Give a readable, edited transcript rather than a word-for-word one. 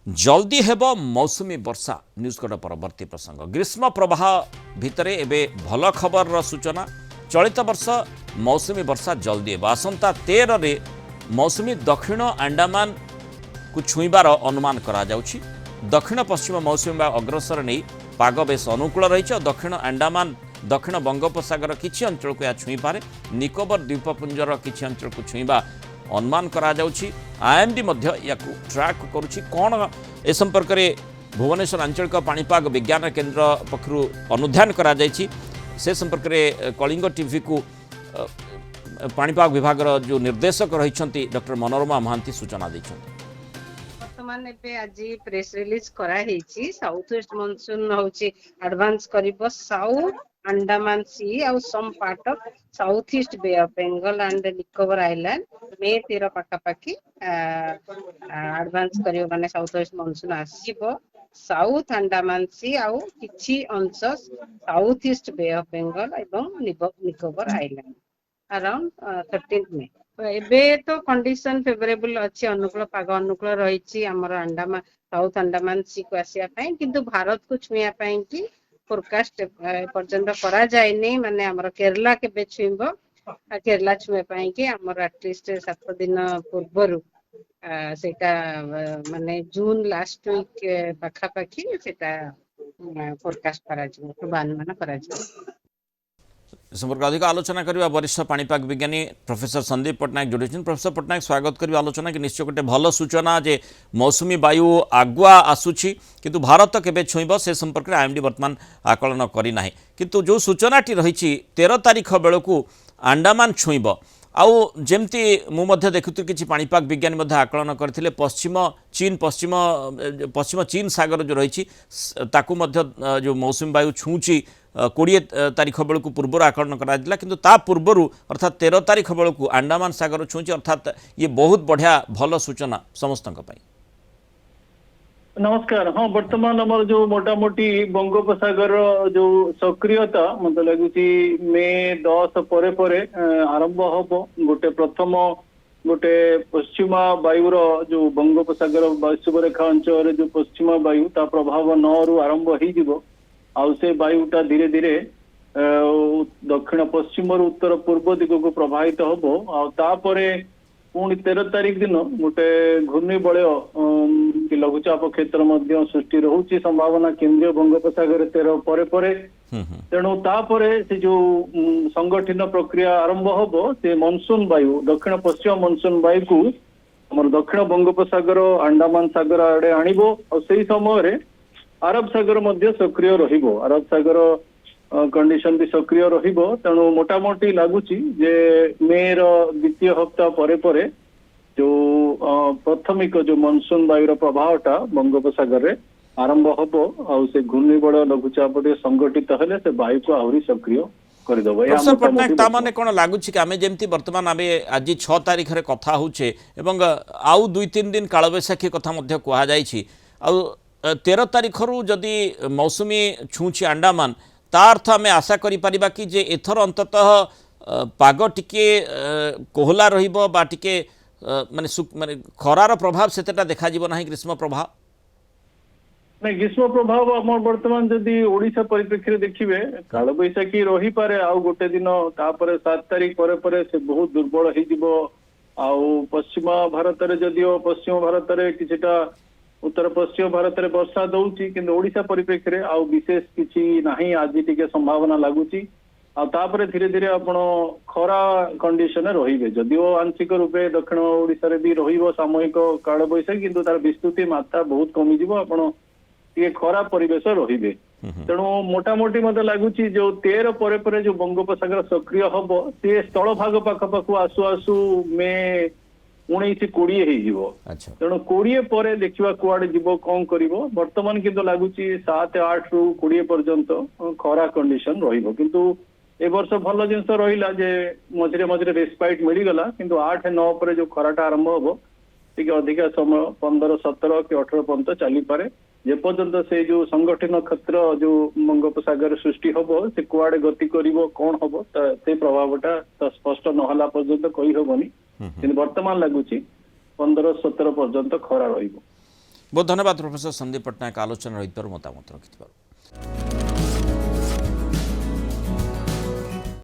जल्दी हेब मौसुमी वर्षा news code परवर्ती प्रसंग ग्रीष्म प्रवाह भितर एबे भल खबर सूचना चलित वर्ष मौसुमी वर्षा जल्दी हेब आसंता 13 रे मौसुमी दक्षिण अंडमान को छुईबार अनुमान करा जाउछि। दक्षिण पश्चिम मौसुमी अग्रसर नहीं पाग बेस अनुकूल रही और दक्षिण अंडमान दक्षिण बंगोपसागर किछि अंचल को या छुई पारे निकोबर द्वीपपुंजर किछि अंचल को छुईबा अनुमान करा जाउछि। आईएमडी मध्य याकू ट्रैक करुछि कोन ए संपर्क में भुवनेश्वर आंचलिक पाणीपाग विज्ञान केन्द्र पक्षरु अनुध्यान करा जायछि। से संपर्क में कलिंग टीवी को पाणीपाग विभाग जो निर्देशक रही डॉक्टर मनोरमा महांती सूचना दैछन्ति। वर्तमान एबे आज प्रेस रिलीज करा हेछि साउथ वेस्ट मानसून होछि एडवांस करिवो साउथ अंडमान सी और some part of south east bay of Bengal and Nicobar island May 13 पाखापाखि एडवांस करिवो माने साउथ वेस्ट मानसून आसीबो साउथ अंडमान सी और किछि अंश south east bay of Bengal एवं निकोबर आइलैंड अराउंड 13 मे। तो एबे तो कंडीशन फेवरेबल अच्छी अनुकूल पाग अनुकूल रही आमर अंडमान साउथ अंडमान सी को आसिया पई किंतु भारत को छुइया पई कि फोरकास्ट पर्यंत करा जायनी माने हमर केरला केबे छुइबो केरला छुए पई कि हमर एटलीस्ट 7 दिन पूर्वरु सेटा माने जून लास्ट वीक पाखा पाखी सेटा फोरकास्ट करा जिवो पूर्वानुमान करा जिवो। संपर्क अधिक आलोचना करवा वरिष्ठ पाणीपाग विज्ञानी प्रोफेसर संदीप पट्टनायक जोड़ी। प्रोफेसर पट्टनायक स्वागत करी आलोचना कि निश्चय गोटे भल सूचना जे मौसुमी वायु आगुआ आसुची किंतु भारत केबे छुईब से संपर्क में आईएमडी वर्तमान आकलन करना किंतु जो सूचनाटी रही 13 तारीख बेलू अंडमान छुईब आउ जमती मुझे देखुती कि पाणीपाग विज्ञानी आकलन करते पश्चिम चीन सागर जो रही जो मौसुमी वायु छुँची 20 तारीख बेलू पूर्व आकलन करा किंतु ता पूर्वर अर्थात 13 तारीख बेलू अंडमान सागर छुँची अर्थात ये बहुत बढ़िया भल सूचना समस्त। नमस्कार। हाँ, वर्तमान आम जो मोटामोटी बंगोपसागर जो सक्रियता मत लगुच मे 10 परे परे आरंभ हम गोटे प्रथम गोटे पश्चिमा वायुर जो बंगोपसागर वायुरेखा अंचल जो पश्चिमा वायु ता प्रभाव 9 रु आरंभ हो आउ से वायुटा धीरे धीरे दक्षिण पश्चिम उत्तर पूर्व दिग को प्रभावित हम आउे पुणी 13 तारीख दिन गोटे घूर्णिबलय कि लघुचाप क्षेत्र सृष्टि रोचे संभावना केंद्रीय बंगोपसागर 13 परे परे तेणु तापरे से जो संगठन प्रक्रिया आरंभ हम से मनसून वायु दक्षिण पश्चिम मनसून वायु को आम दक्षिण बंगोपसागर अंडमान सागर आड़े आणिबो और से समय अरब सागर मध्य सक्रिय रहिबो अरब सागर कंडीशन भी सक्रिय रहिबो तेणु मोटामोटी लगुच जे मे द्वितीय हप्ताह परे परे जो प्राथमिक जो मनसून वायुर प्रभावटा बंगोपसागर रे आरंभ हम आ घूर्णिबल लघुचाप संगठित हेले से वायु को आहरी सक्रिय करदेव। प्रोफेसर पट्टनायक तामाने कोन लगुच कि आमे जेमती वर्तमान आमे आज 6 तारीख रे कथा होचे एवं आउ 2-3 दिन कालबैशाखी कथा मध्य कहा जायछि आउ 13 तारीख रु जदि मौसुमी छुँची अंडमान ता अर्थ आम आशा करिपरिबा कि जे एथर अंततः पाग टिके कोहला रहिबो बा टिके माने खरार प्रभाव सेतेटा देखा जीवो नाही ग्रीष्म प्रभाव नहीं ग्रीष्म प्रभाव आम बर्तमान जदि ओडिशा परिप्रेक्षी देखिए काल बैशाखी रही पारे आउ गोटे दिन तापर 7 तारीख परे परे से बहुत दुर्बल हो आउ पश्चिम भारत रे जदिओ पश्चिम भारत रे किछटा उत्तर पश्चिम भारत में वर्षा दौची कि ओडिशा परिप्रेक्षी रे आउ विशेष किसी नाही आज टिके संभावना लगुची आपर धीरे धीरे आपण खरा कंडीशन रहिबे जदिओ आंशिक रूपे दक्षिण ओडिशा रे भी रहिबो सामूहिक काल बैशाखी किंतु तार विस्तृति मात्रा बहुत कमी जिवो आपण टिके खरा परिवेश रहिबे तेणु मोटामोटी मत लगुच जो 13 परे परे जो बंगोपसागर सक्रिय हम सी स्थल भाग पाखपाखु आसु आसु मे 19-20 हो तेणु 20 पर देखा कुआडे जीव कौन कर बर्तमान किंतु लगुच 7-8 रु 20 पर्यंत खरा कंडीशन रहिबो किंतु ए वर्ष भल जिनस रहिला जे मझे मझे रेस्पाइट मिलगला किंतु 8-9 पर जो खराटा आरंभ हम टिके अधिका समय 15-17 कि 18 पर्यंत चली पारे जे पर्यंत से जो संगठन क्षेत्र जो बंगोपसागर सृष्टि हम से कुआडे गति करिवो कौन हम से प्रभावटा स्पष्ट नहला पर्यंत कही हेबनी कि वर्तमान लगुच 15-17 पर्यंत खरा रहिबो। बहुत धन्यवाद प्रोफेसर संदीप पट्टनायक आलोचना रही मतामत रखि।